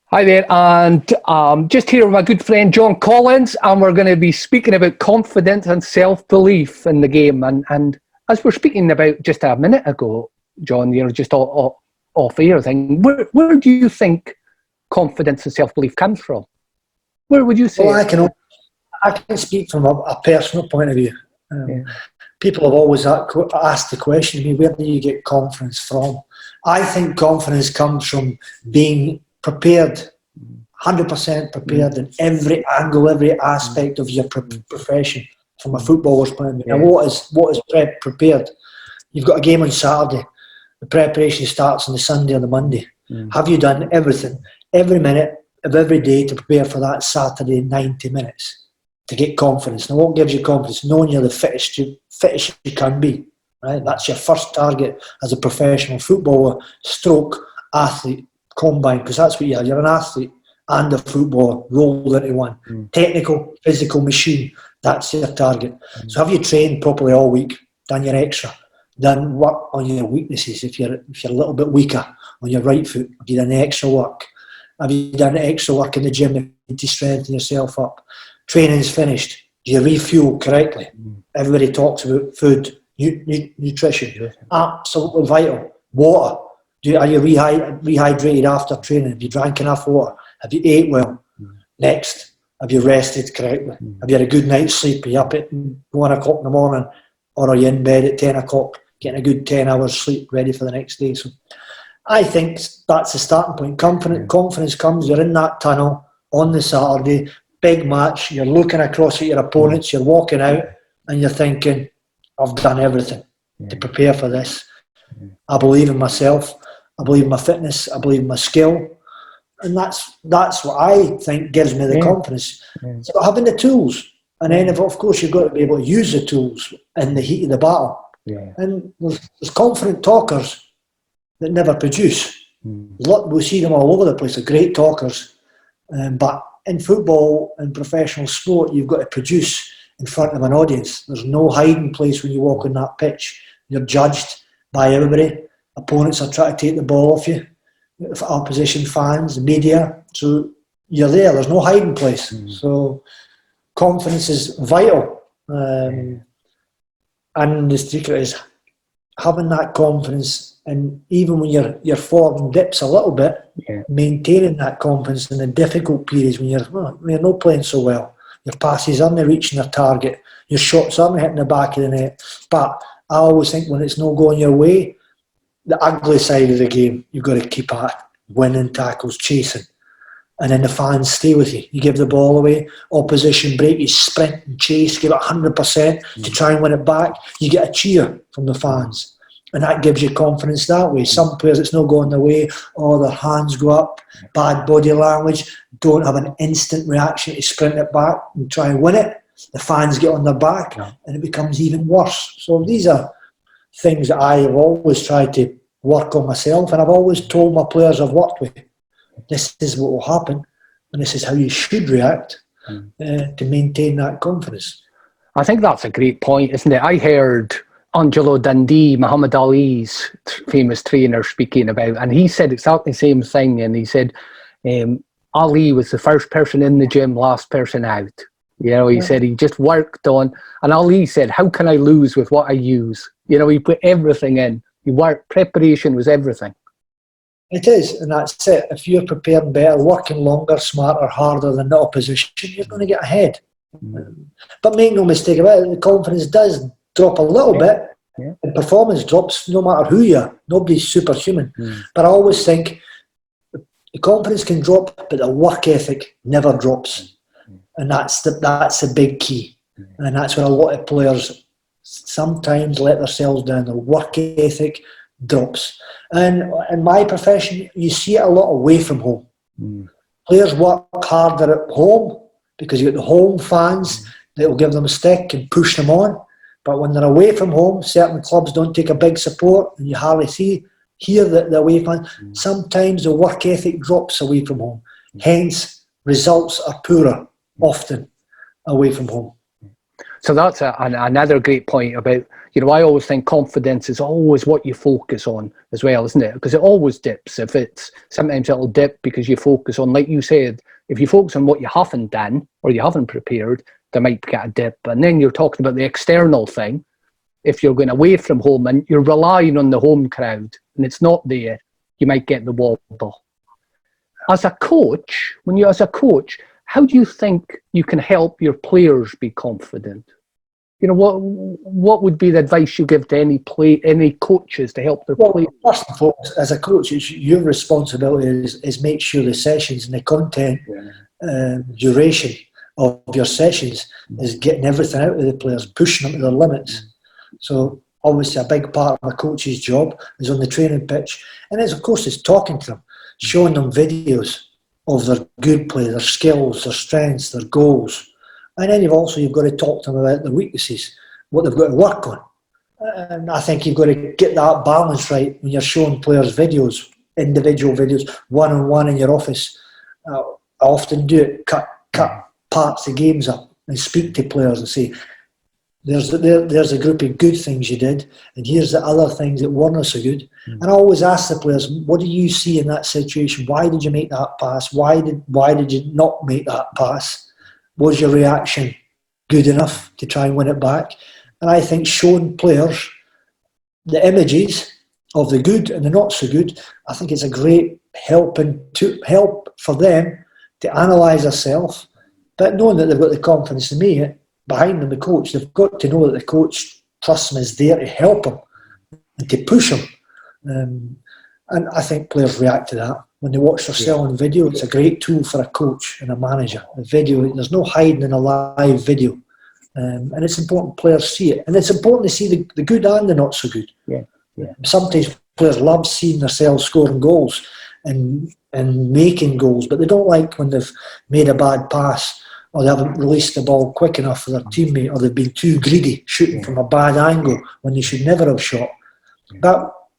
Hi there, and just here with my good friend John Collins, and we're going to be speaking about confidence and self-belief in the game. And as we're speaking about just a minute ago, John, just off air thing, where do you think confidence and self-belief comes from? Where would you say? Well, I can speak from a personal point of view. People have always asked the question to me, where do you get confidence from? I think confidence comes from being prepared, 100% prepared in every angle, every aspect of your profession, from a footballer's point of view. Now, what is prepared? You've got a game on Saturday. The preparation starts on the Sunday or the Monday. Have you done everything, every minute of every day to prepare for that Saturday 90 minutes to get confidence? Now, what gives you confidence? Knowing you're the fittest you can be, right? That's your first target as a professional footballer, stroke athlete, combined, because that's what you are. You're an athlete and a footballer rolled into one. Technical, physical machine, that's your target. So have you trained properly all week, done your extra, done work on your weaknesses? If you're a little bit weaker on your right foot, have you done extra work? Have you done extra work in the gym to strengthen yourself up? Training's finished. Do you refuel correctly? Everybody talks about food, nutrition. Absolutely vital. Water. Are you rehydrated after training? Have you drank enough water? Have you ate well? Next, have you rested correctly? Have you had a good night's sleep? Are you up at 1 o'clock in the morning, or are you in bed at 10 o'clock getting a good 10 hours sleep ready for the next day? So I think that's the starting point. Confidence comes, you're in that tunnel on the Saturday, big match, you're looking across at your opponents, you're walking out and you're thinking, I've done everything to prepare for this. I believe in myself, I believe in my fitness, I believe in my skill, and that's what I think gives me the confidence. It's about having the tools, and then of course you've got to be able to use the tools in the heat of the battle. And there's confident talkers that never produce. We see them all over the place, they're great talkers, but in football and professional sport, you've got to produce in front of an audience. There's no hiding place when you walk on that pitch. You're judged by everybody. Opponents are trying to take the ball off you, opposition fans, the media. So you're there. There's no hiding place. So confidence is vital. And the secret is having that confidence, and even when your form dips a little bit, maintaining that confidence in the difficult periods when you're not playing so well. Your passes aren't reaching their target. Your shots aren't hitting the back of the net. But I always think when it's not going your way, the ugly side of the game, you've got to keep at winning tackles, chasing. And then the fans stay with you. You give the ball away, opposition break, you sprint and chase, give it 100% to try and win it back. You get a cheer from the fans. And that gives you confidence that way. Some players, it's not going their way, or their hands go up, bad body language, don't have an instant reaction to sprint it back and try and win it. The fans get on their back and it becomes even worse. So these are things that I have always tried to work on myself, and I've always told my players I've worked with, this is what will happen and this is how you should react to maintain that confidence. I think that's a great point, isn't it? I heard Angelo Dundee, Muhammad Ali's famous trainer, speaking about, and he said exactly the same thing. And he said Ali was the first person in the gym, last person out. He said he just worked on, and Ali said, how can I lose with what I use? He put everything in. He worked, preparation was everything. It is, and that's it. If you're preparing better, working longer, smarter, harder than the opposition, you're going to get ahead. But make no mistake about it, the confidence does drop a little bit, and performance drops no matter who you are. Nobody's superhuman. But I always think the confidence can drop, but the work ethic never drops. And that's the big key. And that's where a lot of players sometimes let themselves down. The work ethic drops. And in my profession, you see it a lot away from home. Players work harder at home because you get the home fans that will give them a stick and push them on. But when they're away from home, certain clubs don't take a big support, and you hardly hear the away fans. Sometimes the work ethic drops away from home. Hence, results are poorer often away from home. So that's another great point about, I always think confidence is always what you focus on as well, isn't it? Because it always dips. Sometimes it'll dip because you focus on, like you said, if you focus on what you haven't done or you haven't prepared, there might get a dip. And then you're talking about the external thing. If you're going away from home and you're relying on the home crowd and it's not there, you might get the wobble. As a coach, how do you think you can help your players be confident? What would be the advice you give to any coaches to help their players? First and foremost, as a coach, your responsibility is make sure the sessions and the content duration of your sessions is getting everything out of the players, pushing them to their limits. So obviously a big part of a coach's job is on the training pitch, and of course it's talking to them, showing them videos of their good play, their skills, their strengths, their goals. And then you've got to talk to them about their weaknesses, what they've got to work on. And I think you've got to get that balance right when you're showing players videos, individual videos, one-on-one in your office. I often do it, cut parts of games up and speak to players and say, there's a group of good things you did, and here's the other things that weren't so good. And I always ask the players, what do you see in that situation? Why did you make that pass? Why did you not make that pass? Was your reaction good enough to try and win it back? And I think showing players the images of the good and the not so good, I think it's a great help for them to analyse themselves, but knowing that they've got the confidence in me behind them, the coach, they've got to know that the coach trusts them, is there to help them and to push them. And I think players react to that. When they watch themselves on video, it's a great tool for a coach and a manager. A video, there's no hiding in a live video. And it's important players see it. And it's important to see the good and the not so good. Yeah. Sometimes players love seeing themselves scoring goals and making goals, but they don't like when they've made a bad pass, or they haven't released the ball quick enough for their teammate, or they've been too greedy, shooting from a bad angle when they should never have shot.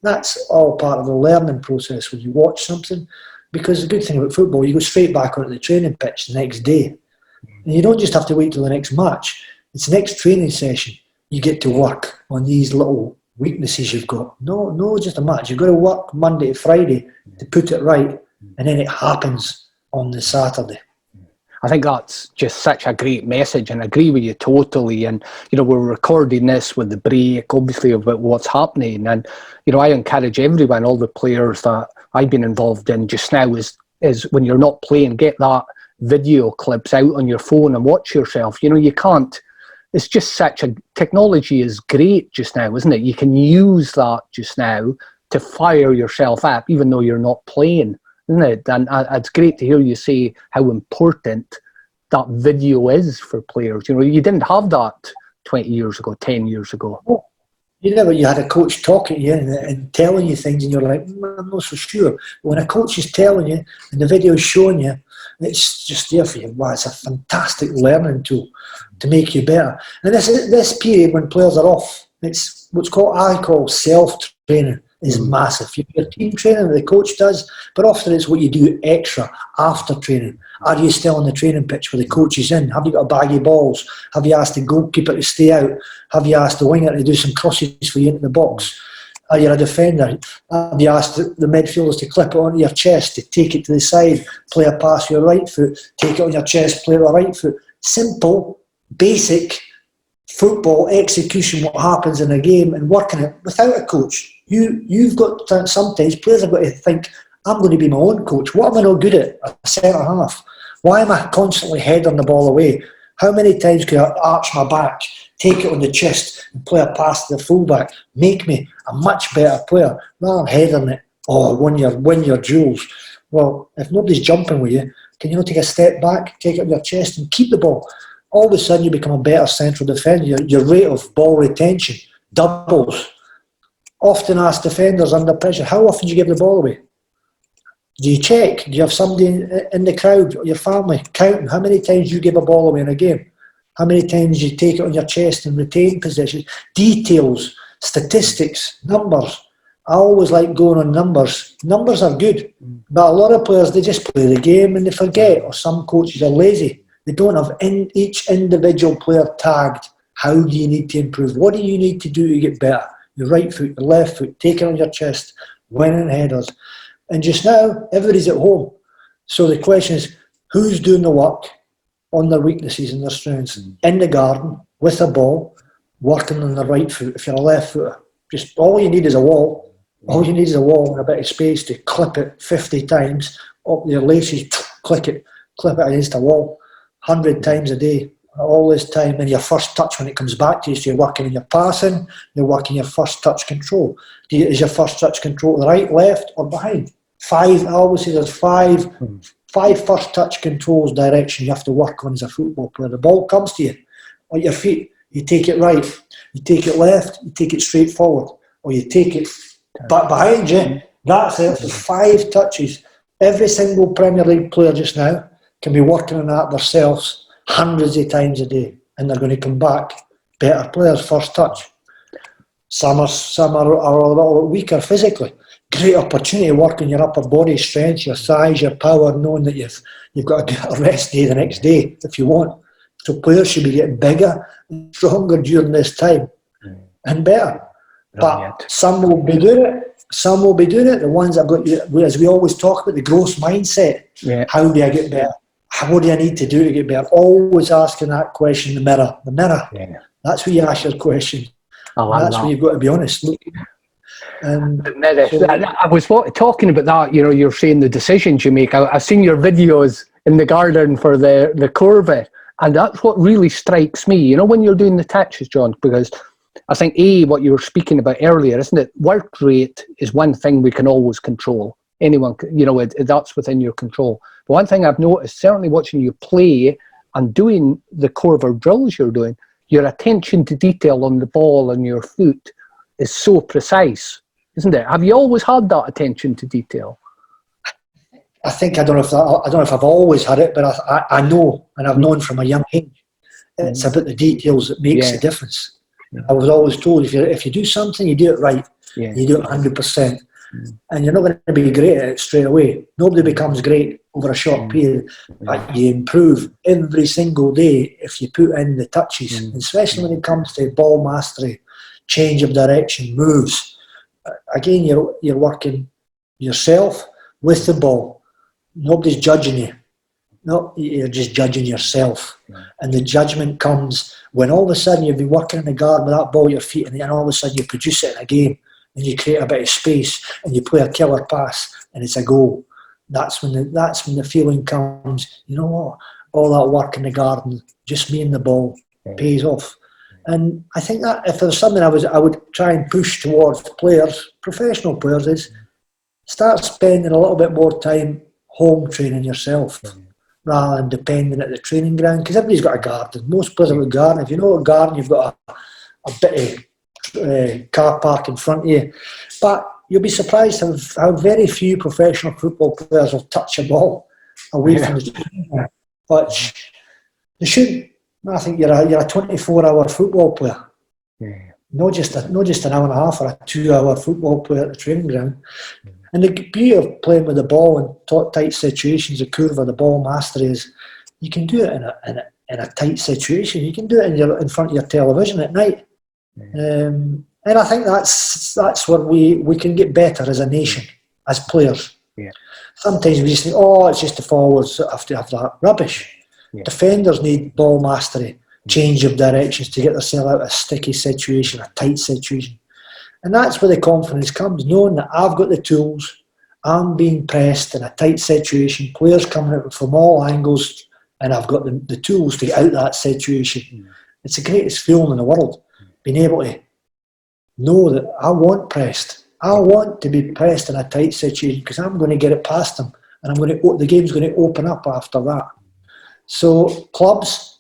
That's all part of the learning process when you watch something, because the good thing about football, you go straight back onto the training pitch the next day. And you don't just have to wait till the next match. It's the next training session. You get to work on these little weaknesses you've got. No, just a match. You've got to work Monday to Friday to put it right, and then it happens on the Saturday. I think that's just such a great message, and I agree with you totally. And, we're recording this with the break, obviously, about what's happening. And, I encourage everyone, all the players that I've been involved in just now, is when you're not playing, get that video clips out on your phone and watch yourself. You can't, it's just technology is great just now, isn't it? You can use that just now to fire yourself up, even though you're not playing. Isn't it? And it's great to hear you say how important that video is for players. You didn't have that 20 years ago, 10 years ago. Oh, you had a coach talking to you and telling you things, and you're like, I'm not so sure. But when a coach is telling you and the video is showing you, it's just there for you. Wow, it's a fantastic learning tool to make you better. And this period when players are off, it's I call self-training. Is massive. Your team training that the coach does, but often it's what you do extra after training. Are you still on the training pitch where the coach is in? Have you got a bag of balls? Have you asked the goalkeeper to stay out? Have you asked the winger to do some crosses for you into the box? Are you a defender? Have you asked the midfielders to clip it onto your chest, to take it to the side, play a pass with your right foot, take it on your chest, play with the right foot? Simple, basic football execution, what happens in a game, and working it without a coach. You've got to, sometimes players have got to think, I'm going to be my own coach. What am I not good at? A centre half. Why am I constantly heading the ball away? How many times can I arch my back, take it on the chest and play a pass to the fullback, make me a much better player rather than heading it or win your duels? Well, if nobody's jumping with you, can you not take a step back, take it on your chest and keep the ball? All of a sudden you become a better central defender. Your rate of ball retention doubles. Often ask defenders under pressure, how often do you give the ball away? Do you check? Do you have somebody in the crowd, your family, counting how many times you give a ball away in a game? How many times you take it on your chest and retain possession? Details, statistics, numbers. I always like going on numbers. Numbers are good, but a lot of players, they just play the game and they forget, or some coaches are lazy. They don't have each individual player tagged How do you need to improve? What do you need to do to get better? Your right foot, your left foot, taking on your chest, winning headers. And just now, everybody's at home. So the question is, who's doing the work on their weaknesses and their strengths? In the garden, with a ball, working on the right foot. If you're a left footer, just all you need is a wall. All you need is a wall and a bit of space to clip it 50 times, up your laces, clip it against a wall 100 times a day. All this time, and your first touch when it comes back to you, so you're working on your passing, you're working your first touch control. Is your first touch control the right, left, or behind? I always say there's five first touch controls direction you have to work on as a football player. The ball comes to you on your feet, you take it right, you take it left, you take it straight forward, or you take it back behind you. That's it. There's 5 touches. Every single Premier League player just now can be working on that themselves hundreds of times a day, and they're going to come back better players first touch. Some are a little weaker physically. Great opportunity to work on your upper body strength, your size, your power, knowing that you've got to get a rest day the next day if you want. So players should be getting bigger and stronger during this time and better. But some will be doing it. Some will be doing it. The ones that have got, as we always talk about, the growth mindset. Yeah. How do I get better? What do I need to do to get better? Always asking that question in the mirror. The mirror. Yeah. That's where you ask your question. That's where you've got to be honest. I was talking about that. You know, you're saying the decisions you make. I've seen your videos in the garden for the curve, and that's what really strikes me. You know, when you're doing the touches, John, because I think what you were speaking about earlier, isn't it? Work rate is one thing we can always control. Anyone, you know, that's within your control. But one thing I've noticed, certainly watching you play and doing the curve drills you're doing, your attention to detail on the ball and your foot is so precise, isn't it? Have you always had that attention to detail? I think I don't know if I've always had it, but I know, and I've known from a young age. It's about the details that makes the difference. I was always told if you do something, you do it right. You do it 100%. And you're not going to be great at it straight away. Nobody becomes great over a short period. But you improve every single day if you put in the touches, especially when it comes to ball mastery, change of direction, moves. Again, you're working yourself with the ball. Nobody's judging you. No, you're just judging yourself. And the judgment comes when all of a sudden you've been working in the garden with that ball at your feet, and all of a sudden you produce it in a game. And you create a bit of space, and you play a killer pass, and it's a goal. That's when the feeling comes. You know what? All that work in the garden, just me and the ball, pays off. And I think that if there's something I would try and push towards players, professional players, is start spending a little bit more time home training yourself rather than depending at the training ground. Because everybody's got a garden. Most players have a garden. If you know a garden, you've got a bit of car park in front of you, but you'll be surprised how very few professional football players will touch a ball away from the training. But they should. I think you're a 24-hour football player, not just an hour and a half or a 2-hour football player at the training ground. And the beauty of playing with the ball in tight situations, the curve of the ball mastery is you can do it in a tight situation. You can do it in front of your television at night. And I think that's where we can get better as a nation, as players. Sometimes we just think, it's just the forwards that have to have that. Rubbish. Defenders need ball mastery, change of directions to get themselves out of a sticky situation, a tight situation. And that's where the confidence comes, knowing that I've got the tools, I'm being pressed in a tight situation, players coming out from all angles, and I've got the tools to get out of that situation. It's the greatest feeling in the world. Being able to know that I want pressed. I want to be pressed in a tight situation because I'm going to get it past them, and the game's going to open up after that. So clubs,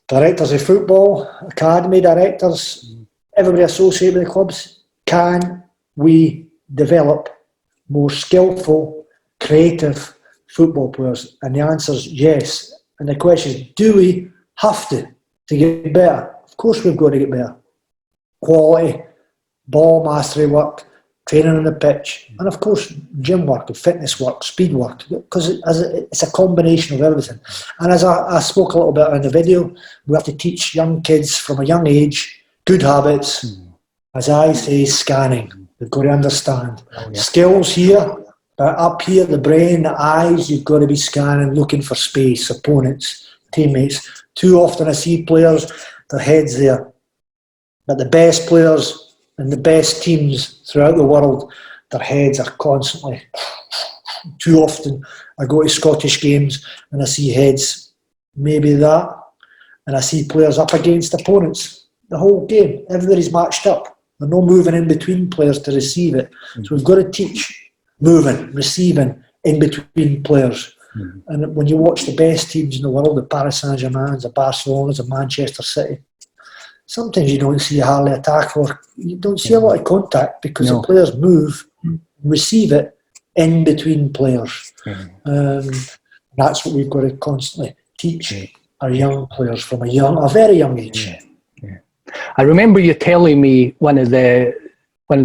directors of football, academy directors, everybody associated with the clubs, can we develop more skillful, creative football players? And the answer is yes. And the question is, do we have to get better? Of course we've got to get better. Quality, ball mastery work, training on the pitch, and of course gym work and fitness work, speed work, because it's a combination of everything. And as I spoke a little bit in the video, we have to teach young kids from a young age good habits. As I say, scanning. They've got to understand skills here, but up here, the brain, the eyes, you've got to be scanning, looking for space, opponents, teammates. Too often I see players, their heads there, but the best players and the best teams throughout the world, their heads are constantly. Too often I go to Scottish games and I see heads, maybe that, and I see players up against opponents the whole game. Everybody's matched up. There's no moving in between players to receive it. So we've got to teach moving, receiving in between players. And when you watch the best teams in the world, the Paris Saint-Germain, the Barcelonas, the Manchester City, sometimes you don't see hardly a tackle, or you don't see a lot of contact because the players move, receive it in between players. That's what we've got to constantly teach our young players from a very young age. I remember you telling me one of the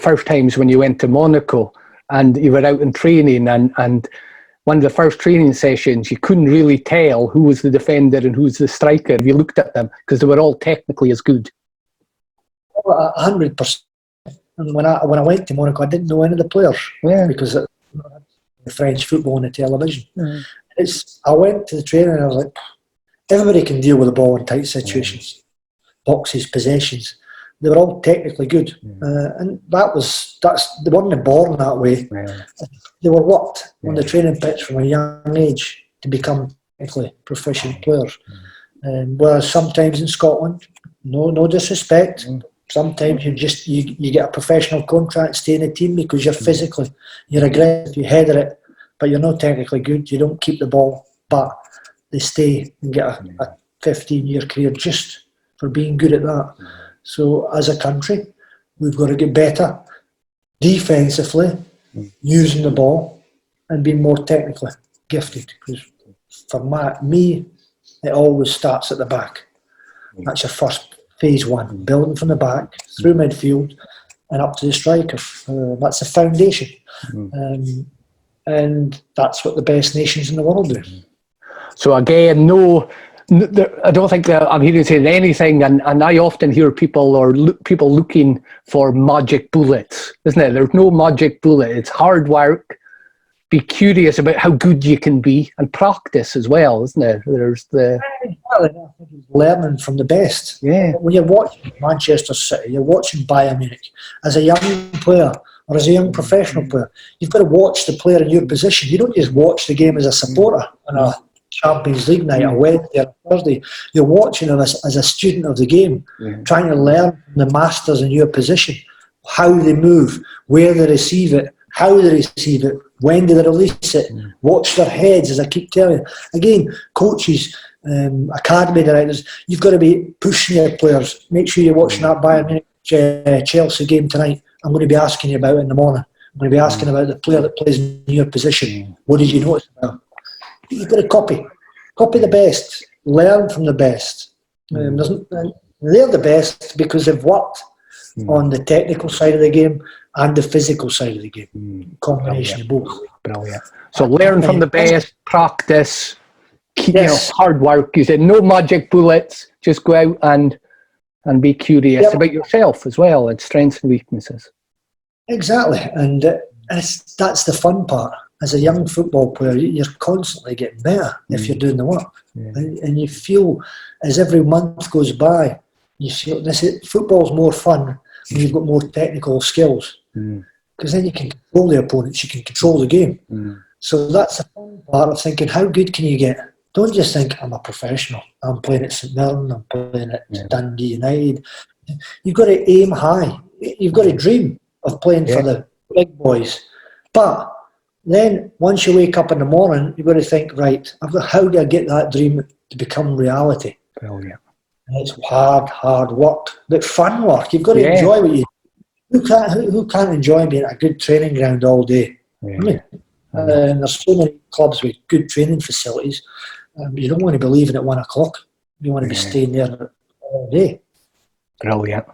first times when you went to Monaco and you were out in training, and one of the first training sessions, you couldn't really tell who was the defender and who was the striker if you looked at them, because they were all technically as good. 100%. And when I went to Monaco, I didn't know any of the players because of the French football on the television. I went to the training and I was like, everybody can deal with the ball in tight situations, boxes, possessions. They were all technically good, and they weren't born that way. They were worked on the training pitch from a young age to become technically proficient players. Whereas sometimes in Scotland, no disrespect, sometimes you get a professional contract, stay in a team because you're aggressive, you header it, but you're not technically good. You don't keep the ball, but they stay and get a 15-year career just for being good at that. So as a country, we've got to get better defensively, using the ball and being more technically gifted. Because for me, it always starts at the back. That's your first phase one, building from the back, through midfield and up to the striker. That's the foundation. And that's what the best nations in the world do. So again, I don't think that I'm hearing saying anything, and I often hear people looking for magic bullets, isn't it? There's no magic bullet. It's hard work. Be curious about how good you can be, and practice as well, isn't it? There's learning from the best. When you're watching Manchester City, you're watching Bayern Munich. As a young player or as a young professional player, you've got to watch the player in your position. You don't just watch the game as a supporter on a Champions League night, a Wednesday or Thursday. You're watching them as a student of the game, trying to learn from the masters in your position, how they move, where they receive it, how they receive it, when do they release it, watch their heads, as I keep telling you. Again, coaches, academy directors, you've got to be pushing your players. Make sure you're watching that Bayern Munich Chelsea game tonight. I'm going to be asking you about it in the morning. I'm going to be asking about the player that plays in your position. What did you notice about? You've got to copy the best, learn from the best. They're the best because they've worked on the technical side of the game and the physical side of the game. Combination of both. Brilliant. So learn from the best, practice, hard work. You said no magic bullets, just go out and be curious about yourself as well, and strengths and weaknesses. Exactly, and that's the fun part. As a young football player, you're constantly getting better if you're doing the work. And you feel, as every month goes by, you feel football's more fun when you've got more technical skills. Because then you can control the opponents, you can control the game. So that's the fun part of thinking, how good can you get? Don't just think, I'm a professional, I'm playing at St Mirren, I'm playing at Dundee United. You've got to aim high. You've got to dream of playing for the big boys. But then once you wake up in the morning, you've got to think, right, how do I get that dream to become reality? Brilliant. And it's hard work, but fun work. You've got to enjoy what you do. Who can't enjoy being at a good training ground all day? There's so many clubs with good training facilities. You don't want to be leaving at 1 o'clock. You want to be staying there all day. Brilliant.